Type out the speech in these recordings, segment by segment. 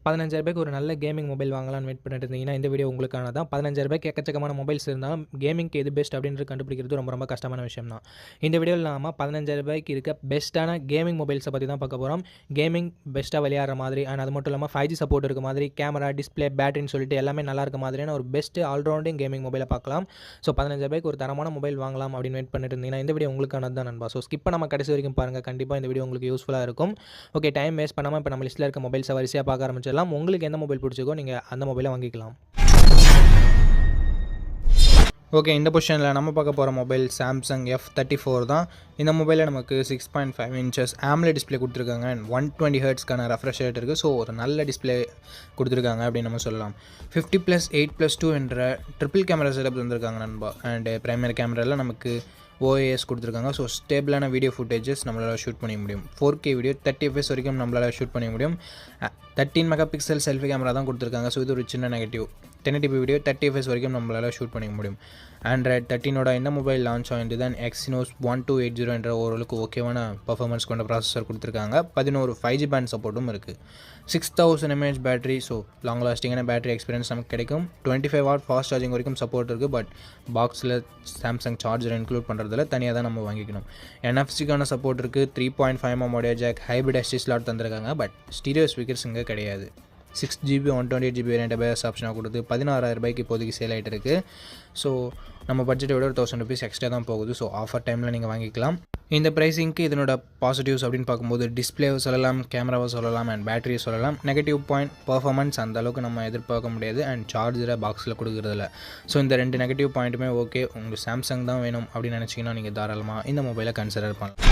15,000 ஒரு நல்ல gaming mobile வாங்கலாம்னு வெயிட் பண்ணிட்டு இருந்தீங்கன்னா, இந்த வீடியோ உங்களுக்கானது தான். 15,000 எக்கச்சக்கமான மொபைல்ஸ் இருந்தாலும், கேமிங்க்கு எது பெஸ்ட் அப்படின்றது கண்டுபிடிக்கிறது ரொம்ப ரொம்ப கஷ்டமான விஷயம் தான். இந்த வீடியோவில் நாம 15,000 இருக்க பெஸ்ட்டான கேமிங் மொபைல்ஸை பற்றி தான் பார்க்க போகிறோம். கேமிங் பெஸ்ட்டாக விளையாடுற மாதிரி அண்ட் அது மட்டும் இல்லாமல் 5G சப்போர்ட் இருக்க மாதிரி, கேமரா, டிஸ்பிளே, பேட்டரின்னு சொல்லிட்டு எல்லாமே நல்லா இருக்க மாதிரியான ஒரு பெஸ்ட் ஆல்ரவுண்டிங் கேமிங் மொபைலை பார்க்கலாம். ஸோ 15,000 ஒரு தரமான மொபைல் வாங்கலாம் அப்படின்னு வெயிட் பண்ணிட்டு இருந்தீங்கன்னா, இந்த வீடியோ உங்களுக்கானது தான் நண்பா. ஸோ ஸ்கிப் பண்ணாம கடைசி வரைக்கும் பாருங்கள். கண்டிப்பாக இந்த வீடியோ உங்களுக்கு யூஸ்ஃபுல்லாக இருக்கும். ஓகே, டைம் வேஸ்ட் பண்ணாமல் இப்போ நம்ம லிஸ்ட்டில் இருக்க மொபைல்ஸை வரிசையாக பார்க்க ஆரம்பிச்சிடலாம். உங்களுக்கு எந்த மொபைல் பிடிச்சிக்கோ நீங்கள் அந்த மொபைலை வாங்கிக்கலாம். ஓகே, இந்த பொசிஷனில் நம்ம பார்க்க போகிற மொபைல் சாம்சங் F34 தான். இந்த மொபைலில் நமக்கு 6.5 inches AMOLED டிஸ்பிளே கொடுத்துருக்காங்க அண்ட் 120 ஹெர்ட்ஸ்க்கான ரெஃப்ரெஷ் ரேட் இருக்குது. ஸோ ஒரு நல்ல டிஸ்பிளே கொடுத்துருக்காங்க அப்படின்னு நம்ம சொல்லலாம். 50+8+2 என்ற ட்ரிபிள் கேமரா செட்டப் தந்திருக்காங்க நண்பா. அண்ட் பிரைமரி கேமராவில் நமக்கு OIS கொடுத்துருக்காங்க. ஸோ ஸ்டேபிளான வீடியோ ஃபுட்டேஜஸ் நம்மளால் ஷூட் பண்ண முடியும். 4K வீடியோ 30 fps வரைக்கும் நம்மளால் ஷூட் பண்ண முடியும். 13 மெகாபிக்சல் செல்ஃபி கேமரா தான் கொடுத்துருக்காங்க. ஸோ இது ஒரு சின்ன நெகட்டிவ். 1080p வீடியோ 30 fps வரைக்கும் நம்மளால் ஷூட் பண்ண முடியும். Android 13 இந்த மொபைல் லான்ச் ஆகிட்டு தான் Exynos 1280 என்ற ஓரளவுக்கு ஓகேவான பர்ஃபார்மன்ஸ் கொண்ட ப்ராசஸர் கொடுத்துருக்காங்க. 11 5G பேண்ட் சப்போர்ட்டும் இருக்குது. 6000 mAh பேட்டரி. ஸோ லாங் லாஸ்டிங்கான பேட்டரி எக்ஸ்பீரியன்ஸ் நமக்கு கிடைக்கும். 25 watt ஃபாஸ்ட் சார்ஜிங் வரைக்கும் சப்போர்ட் இருக்குது. பட் பாக்ஸில் சாம்சங் சார்ஜர் இன்க்ளூட் பண்ணுறதுல தனியாக தான் நம்ம வாங்கிக்கணும். NFC-க்கான சப்போர்ட் இருக்குது. 3.5mm audio jack, hybrid SD slot தந்திருக்காங்க. பட் ஸ்டீரியோ ஸ்பீக்கர்ஸ் இங்கே கிடையாது. 6GB 128GB வேரியண்ட் பேஸ் ஆப்ஷனாக கொடுத்து 16,000 இப்போதைக்கு சேல் ஆகிட்டு இருக்குது. ஸோ நம்ம பட்ஜெட்டை விட ஒரு ₹1,000 எக்ஸ்ட்ரா தான் போகுது. ஸோ ஆஃபர் டைமில் நீங்கள் வாங்கிக்கலாம். இந்த ப்ரைஸிங்க்கு இதனோட பாசிட்டிவ்ஸ் அப்படின்னு பார்க்கும்போது டிஸ்பிளேவை சொல்லலாம், கேமராவை சொல்லலாம் அண்ட் பேட்டரியை சொல்லலாம். நெகட்டிவ் பாயிண்ட் பர்ஃபார்மன்ஸ் அந்த அளவுக்கு நம்ம எதிர்பார்க்க முடியாது அண்ட் சார்ஜரை பாக்ஸில் கொடுக்குறதில்ல. ஸோ இந்த 2 நெகட்டிவ் பாயிண்ட்டுமே ஓகே. உங்களுக்கு சாம்சங் தான் வேணும் அப்படின்னு நினச்சிங்கன்னா நீங்கள் தாராளமாக இந்த மொபைலை கன்சிடர் பண்ணலாம்.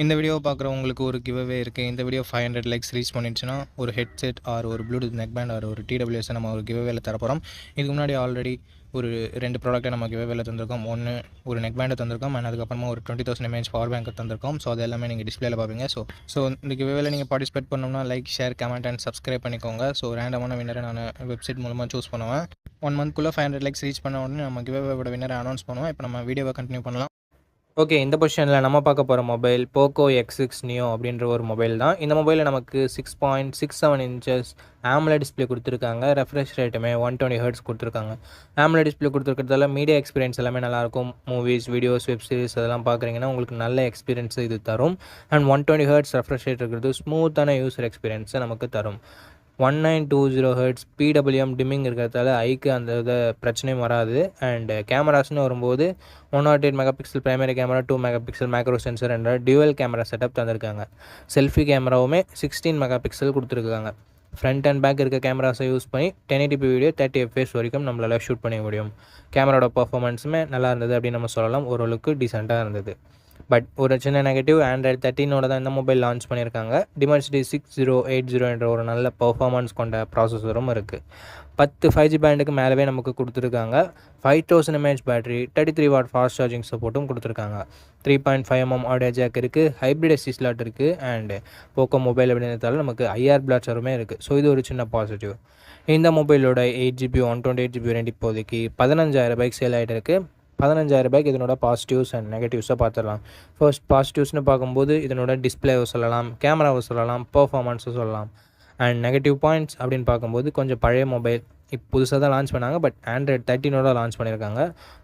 இந்த வீடியோவை பார்க்குறவங்களுக்கு ஒரு கிவ்அவே இருக்குது. இந்த வீடியோ 500 லைக்ஸ் ரீச் பண்ணிடுச்சுன்னா ஒரு ஹெட்செட் ஆர் ஒரு ப்ளூடூத் நெக் பேண்ட் ஆர் ஒரு TWS நம்ம ஒரு கிவ்அவேல தரப்போகிறோம். இதுக்கு முன்னாடி ஆல்ரெடி ஒரு 2 ப்ராடக்ட்டை நம்ம கிவ்அவேல தந்திருக்கோம். ஒன்று ஒரு நெக் பேண்டை தந்திருக்கோம் அண்ட் அதுக்கப்புறமா ஒரு 20,000 mAh பவர் பேங்க் தந்திருக்கோம். ஸோ அது எல்லாமே நீங்கள் டிஸ்பிளேல பார்ப்பீங்க. ஸோ இந்த கிவ்அவேல நீங்கள் பார்ட்டிசிபேட் பண்ணணும்னா like, share, comment and subscribe பண்ணிக்கோங்க. ஸோ ரேண்டமான வின்னரை நான் வெப்சைட் மூலமாக சூஸ் பண்ணுவேன். 1 மந்த்க்குள்ளே 500 லைக்ஸ் ரீச் பண்ண உடனே நம்ம கிவ்அவேவோட வின்னரை அனௌன்ஸ் பண்ணுவோம். இப்போ நம்ம வீடியோவை கண்டினியூ பண்ணலாம். ஓகே, இந்த பொசிஷனில் நம்ம பார்க்க போகிற மொபைல் போக்கோ X6 Neo அப்படின்ற ஒரு மொபைல் தான். இந்த மொபைலில் நமக்கு 6.67 inches AMOLED டிஸ்பிளே கொடுத்துருக்காங்க. ரெஃப்ரெஷ் ரேட்டுமே 120 ஹெர்ட்ஸ் கொடுத்துருக்காங்க. AMOLED டிஸ்பிளே கொடுத்துருக்கிறதால மீடியா எக்ஸ்பீரியன்ஸ் எல்லாமே நல்லாயிருக்கும். மூவிஸ், வீடியோஸ், வெப் சீரிஸ் அதெல்லாம் பார்க்குறீங்கன்னா உங்களுக்கு நல்ல எக்ஸ்பீரியன்ஸ் இது தரும். அண்ட் 120 ஹெர்ட்ஸ் ரெஃப்ரெஷ் ரேட் இருக்கிறது ஸ்மூத்தான யூசர் எக்ஸ்பீரியன்ஸை நமக்கு தரும். 1920 ஹெர்ட்ஸ் PWM டிம்மிங் இருக்கிறதால ஐக்கு அந்த பிரச்சனையும் வராது. அண்ட் கேமராஸ்னு வரும்போது 108 megapixel primary camera, 2 megapixel macro sensor என்ற டியூவல் கேமரா செட்டப் தந்திருக்காங்க. செல்ஃபி கேமராவுமே 16 மெகாபிக்சல் கொடுத்துருக்காங்க. ஃப்ரண்ட் அண்ட் பேக் இருக்க கேமராஸை யூஸ் பண்ணி 1080p வீடியோ 30 fps வரைக்கும் நம்மளால் ஷூட் பண்ண முடியும். கேமராவோட பர்ஃபார்மன்ஸுமே நல்லா இருந்தது அப்படின்னு நம்ம சொல்லலாம். ஓரளவுக்கு டீசெண்டாக இருந்தது. பட் ஒரு சின்ன நெகட்டிவ், Android 13 தான் இந்த மொபைல் லான்ச் பண்ணியிருக்காங்க. Dimensity 6080 என்ற ஒரு நல்ல பர்ஃபார்மன்ஸ் கொண்ட ப்ராசஸரும் இருக்குது. 10 5G பேண்டுக்கு மேலவே நமக்கு கொடுத்துருக்காங்க. 5000 mAh battery, 33 watt fast charging சப்போர்ட்டும் கொடுத்துருக்காங்க. 3.5mm ஆடியோ ஜாக் இருக்குது, ஹைப்ரிட் SD ஸ்லாட் இருக்குது அண்ட் போக்கோ மொபைல் அப்படின்றதால நமக்கு IR பிளாட்சருமே இருக்குது. ஸோ இது ஒரு சின்ன பாசிட்டிவ். இந்த மொபைலோட 8GB 128GB வேரியண்ட் இப்போதைக்கு 15,000 சேல் ஆகிட்டு இருக்குது. 15,000 இதனோட பாசிட்டிவ்ஸ் அண்ட் நெகட்டிவ்ஸை பார்த்துடலாம். ஃபர்ஸ்ட் பாசிட்டிவ்ஸ்னு பார்க்கும்போது இதனோட டிஸ்பிளேவை சொல்லலாம், கேமராவை சொல்லலாம், பர்ஃபார்மன்ஸை சொல்லலாம். அண்ட் நெகட்டிவ் பாயிண்ட்ஸ் அப்படின்னு பார்க்கும்போது கொஞ்சம் பழைய மொபைல், இப்போ புதுசாக தான் லான்ச் பண்ணாங்க. பட் Android 13 லான்ச் பண்ணியிருக்காங்க.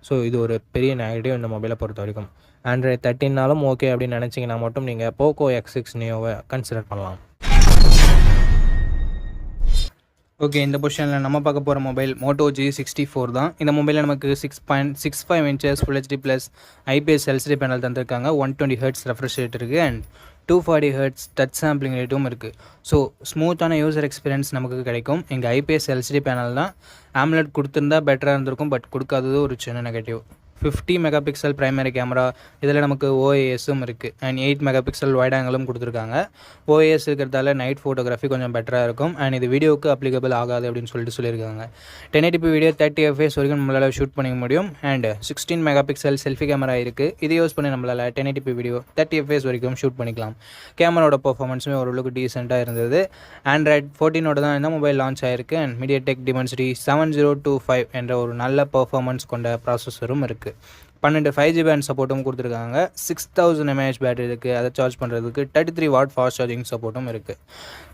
ஸோ இது ஒரு பெரிய நெகட்டிவ் இந்த மொபைலை பொறுத்த வரைக்கும். Android 13 ஓகே அப்படின்னு நினச்சிங்கன்னா மட்டும் நீங்கள் போக்கோ X6 Neoவை கன்சிடர் பண்ணலாம். ஓகே, இந்த பொசிஷனில் நம்ம பார்க்க போகிற மொபைல் Moto G64 தான். இந்த மொபைலில் நமக்கு 6.65 inches Full HD plus IPS LCD panel தந்திருக்காங்க. 120 ஹெர்ட்ஸ் ரெஃப்ரெஷ் ரேட் இருக்குது அண்ட் 240 ஹெர்ட்ஸ் டச் சாம்பிளிங் ரேட்டும் இருக்குது. ஸோ ஸ்மூத்தான யூசர் எக்ஸ்பீரியன்ஸ் நமக்கு கிடைக்கும். இங்கே IPS LCD பேனல் தான். AMOLED கொடுத்துருந்தா பெட்டராக இருந்திருக்கும். பட் கொடுக்காதது ஒரு சின்ன நெகட்டிவ். 50 மெகாபிக்சல் பிரைமரி கேமரா, இதில் நமக்கு OISம் இருக்குது அண்ட் 8 மெகாபிக்சல் வைட் ஆங்கிளும் கொடுத்துருக்காங்க. OIS இருக்கிறதால நைட் ஃபோட்டோகிராஃபி கொஞ்சம் பெட்டராக இருக்கும் அண்ட் இது வீடியோவுக்கு அப்ளிகபிள் ஆகாது அப்படின்னு சொல்லியிருக்காங்க. 1080p வீடியோ 30 fps வரைக்கும் நம்மளால் ஷூட் பண்ணிக்க முடியும் அண்ட் 16 மெகாபிக்சல் செல்ஃபி கேமரா இருக்குது. இதை யூஸ் பண்ணி நம்மளால் 1080p வீடியோ 30 fps வரைக்கும் ஷூட் பண்ணிக்கலாம். கேமராவோட பர்ஃபார்மன்ஸுமே ஓரளவுக்கு டீசெண்டாக இருந்தது. Android 14 தான் இந்த மொபைல் லான்ச் ஆகிருக்கு அண்ட் MediaTek Dimensity 7025 என்ற ஒரு நல்ல பர்ஃபார்மன்ஸ் கொண்ட ப்ராசஸரும் இருக்குது. 12 5G பேண்ட் சப்போர்ட்டும் கொடுத்துருக்காங்க. 6000 mAh பேட்டரி இருக்குது. அதை சார்ஜ் பண்ணுறதுக்கு 33 வாட் ஃபாஸ்ட் சார்ஜிங் சப்போர்ட்டும் இருக்குது.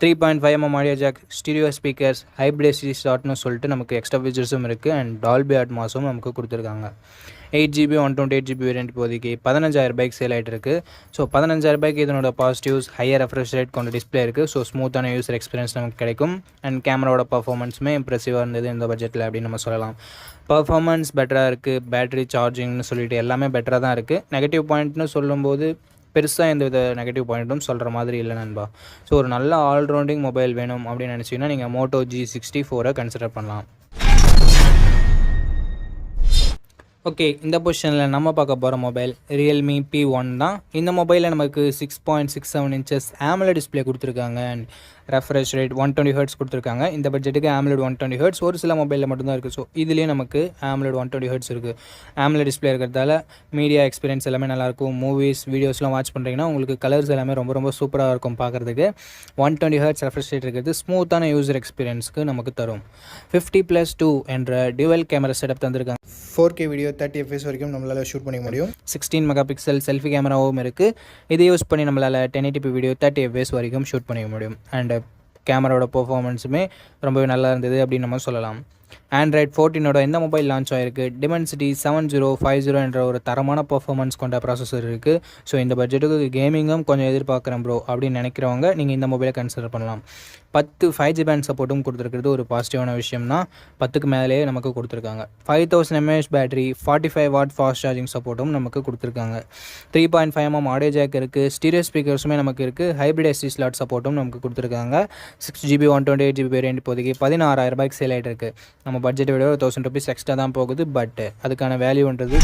3.5mm audio jack, stereo speakers, hybrid SD ஸ்லாட்னு சொல்லிட்டு நமக்கு எக்ஸ்ட்ரா ஃபீச்சர்ஸும் இருக்குது. அண்ட் டால்பி அட்மாஸும் நமக்கு கொடுத்துருக்காங்க. 8GB 128GB வேரியன்ட் இப்போதைக்கு 15000 ரூபாய்க்கு சேல் ஆகிட்டு இருக்குது. ஸோ 15000 ரூபாய்க்கு இதனோட பாசிட்டிவ்ஸ் ஹையர் ரெஃப்ரெஷ் ரேட் கொண்ட டிஸ்பிளே இருக்குது. ஸோ ஸ்மூத்தான யூசர் எக்ஸ்பீரியன்ஸ் நமக்கு கிடைக்கும். அண்ட் கேமராவோட பர்ஃபார்மன்ஸுமே இம்ப்ரெசிவாக இருந்தது இந்த பட்ஜெட்டில் அப்படின்னு நம்ம சொல்லலாம். பர்ஃபார்மன்ஸ் பெட்டராக இருக்குது. பேட்டரி சார்ஜிங்னு சொல்லிட்டு எல்லாமே பெட்டராக தான் இருக்குது. நெகட்டிவ் பாயிண்ட்னு சொல்லும்போது பெருசாக எந்த வித நெகட்டிவ் பாயிண்ட்டும் சொல்கிற மாதிரி இல்லை நண்பா. ஸோ ஒரு நல்ல ஆல்ரவுண்டிங் மொபைல் வேணும் அப்படின்னு நினச்சிங்கன்னா நீங்கள் மோட்டோ G64 கன்சிடர் பண்ணலாம். ஓகே, இந்த பொசிஷனில் நம்ம பார்க்க போகிற மொபைல் Realme P1 தான். இந்த மொபைலில் நமக்கு 6.67 inches AMOLED டிஸ்பிளே கொடுத்துருக்காங்க. அண்ட் ரெஃப்ரெஷ் ரேட் 120Hz கொடுத்துருக்காங்க. இந்த பட்ஜெட்டுக்கு AMOLED 120Hz ஒரு சில மொபைலில் மட்டும்தான் இருக்குது. ஸோ இதுலேயும் நமக்கு AMOLED 120Hz இருக்குது. AMOLED டிஸ்பிளே இருக்கிறதால மீடியா எக்ஸ்பீரியன்ஸ் எல்லாமே நல்லாயிருக்கும். மூவிஸ் வீடியோஸ்லாம் வாட்ச் பண்ணுறீங்கன்னா உங்களுக்கு கலர்ஸ் எல்லாமே ரொம்ப ரொம்ப சூப்பராக இருக்கும் பார்க்குறதுக்கு. 120Hz ரெஃப்ரெஷ் ரேட் இருக்கிறது ஸ்மூத்தான யூசர் எக்ஸ்பீரியன்ஸ்க்கு நமக்கு தரும். 50+2 என்ற டியூவல் கேமரா செட்டப் தந்திருக்காங்க. 4K வீடியோ 30 fps வரைக்கும் நம்மளால் ஷூட் பண்ணிக்க முடியும். 16 மெகாபிக்சல் செல்ஃபி கேமராவும் இருக்குது. இதை யூஸ் பண்ணி நம்மளால் 1080p வீடியோ 30 fps வரைக்கும் ஷூட் பண்ணிக்க முடியும். அண்ட் கேமராவோட பர்ஃபார்மன்ஸுமே ரொம்பவே நல்லா இருந்தது அப்படின்னு நம்ம சொல்லலாம். Android 14 இந்த மொபைல் லான்ச் ஆகிருக்கு. Dimensity 7050 என்ற ஒரு தரமான பர்ஃபார்மன்ஸ் கொண்ட ப்ராசஸர் இருக்குது. ஸோ இந்த பட்ஜெட்டுக்கு கேமிங்கும் கொஞ்சம் எதிர்பார்க்குறேன் ப்ரோ அப்படின்னு நினைக்கிறவங்க நீங்கள் இந்த மொபைலை கன்சிடர் பண்ணலாம். 10 5G பேண்ட் சப்போர்ட்டும் கொடுத்துருக்கிறது ஒரு பாசிட்டிவான விஷயம் தான். 10க்கு மேலேயே நமக்கு கொடுத்துருக்காங்க. 5000 mAh battery, 45 watt fast charging சப்போர்ட்டும் நமக்கு கொடுத்துருக்காங்க. 3.5mm ஆடியோ ஜாக் இருக்குது. ஸ்டீரியோ ஸ்பீக்கர்ஸுமே நமக்கு இருக்குது. ஹைப்ரிட் SD ஸ்லாட் சப்போர்ட்டும் நமக்கு கொடுத்துருக்காங்க. 6GB 128GB வேரியன்ட் இப்போதைக்கு 16000 ரூபாய்க்கு சேல் ஆகிட்டு இருக்குது. நம்ம பட்ஜெட்டை விட 1000 rupees எக்ஸ்ட்ரா தான் போகுது. பட் அதுக்கான வேல்யூன்றது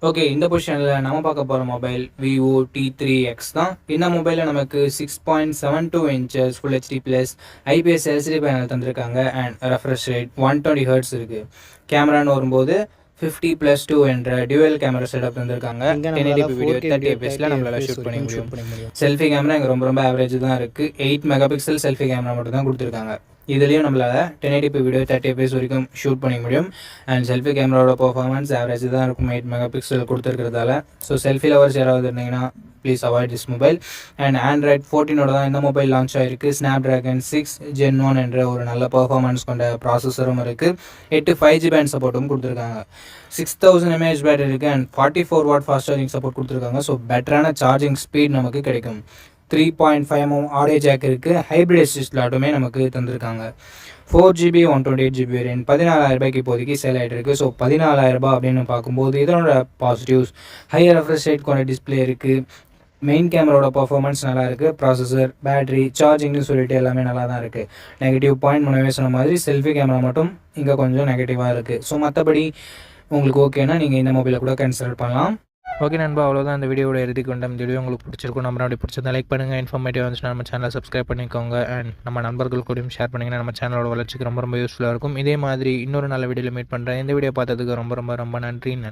ஓகே. இந்த பொசிஷனில் நம்ம பார்க்க போகிற மொபைல் Vivo T3X தான். இந்த மொபைலில் நமக்கு 6.72 inches Full HD + IPS LCD panel தந்திருக்காங்க. அண்ட் ரெஃப்ரெஷ் ரேட் 120Hz இருக்குது. கேமரான்னு வரும்போது 50+2 என்ற டியூவல் கேமரா செட்டப் தந்திருக்காங்க. 1080p வீடியோ 30 fpsல நம்மளால ஷூட் பண்ண முடியும். செல்ஃபி கேமரா இங்கே ரொம்ப ரொம்ப ஆவரேஜ் தான் இருக்குது. 8 மெகாபிக்சல் செல்ஃபி கேமரா மட்டும் தான் கொடுத்துருக்காங்க. இதுலேயும் நம்மளால் 1080p வீடியோ 30 fps வரைக்கும் ஷூட் பண்ணிக்க முடியும். அண்ட் செல்ஃபி கேமராவோட பர்ஃபார்மன்ஸ் ஆவரேஜ் தான் இருக்கும். 8 மெகாபிக்சல் கொடுத்துருக்கிறதால ஸோ செல்ஃபி லவர்ஸ் யாராவது இருந்தீங்கன்னா please avoid this mobile. And Android 14 தான் இந்த மொபைல் லான்ச் ஆகிருக்கு. Snapdragon 6 Gen 1 என்ற ஒரு நல்ல பர்ஃபார்மன்ஸ் கொண்ட ப்ராசஸரும் இருக்குது. 8 5G பேண்ட் சப்போர்ட்டும் கொடுத்துருக்காங்க. 6000 mAh பேட்டரி இருக்குது. And 44 watt fast charging support கொடுத்துருக்காங்க. ஸோ பெட்டரான சார்ஜிங் ஸ்பீட் நமக்கு கிடைக்கும். 3.5mm ஆடியோ ஜாக் இருக்குது. ஹைப்ரிட் SD ஸ்லாட்டுமே நமக்கு தந்திருக்காங்க. 4GB 128GB வேரியன்ட் 14000 ரூபாய்க்கு இப்போதைக்கு சேல் ஆகிட்டு இருக்குது. ஸோ 14000 ரூபாய் அப்படின்னு பார்க்கும்போது இதனோட பாசிட்டிவ்ஸ் ஹையர் ரெஃப்ரெஷ் ரேட் கொண்ட டிஸ்பிளே இருக்குது. மெயின் கேமராவோட பர்ஃபார்மன்ஸ் நல்லா இருக்குது. ப்ராசஸர், பேட்டரி, சார்ஜிங்னு சொல்லிட்டு எல்லாமே நல்லா தான் இருக்குது. நெகட்டிவ் பாயிண்ட் முன்னவே சொன்ன மாதிரி செல்ஃபி கேமரா மட்டும் இங்கே கொஞ்சம் நெகட்டிவாக இருக்குது. ஸோ மற்றபடி உங்களுக்கு ஓகேனா நீங்கள் இந்த மொபைலை கூட கன்சிடர் பண்ணலாம். ஓகே நண்பா, அவ்வளோதான் இந்த வீடியோட இறுதி கொண்டோம். இந்த வீடியோ உங்களுக்கு பிடிச்சிருக்கும். நம்ம அப்படி பிடிச்சதை லைக் பண்ணுங்கள். இன்ஃபர்மேட்டிவ் வந்துச்சுன்னா நம்ம சேனலை சப்ஸ்கிரைப் பண்ணிக்கோங்க. அண்ட் நம்ம நண்பர்கள் கூடயும் ஷேர் பண்ணிங்கன்னா நம்ம சேனலோட வளர்ச்சிக்கு ரொம்ப ரொம்ப யூஸ்ஃபுல்லாக இருக்கும். இதே மாதிரி இன்னொரு நல்ல வீடியோவில் மீட் பண்ணுறேன். இந்த வீடியோ பார்த்ததுக்கு ரொம்ப ரொம்ப ரொம்ப நன்றி.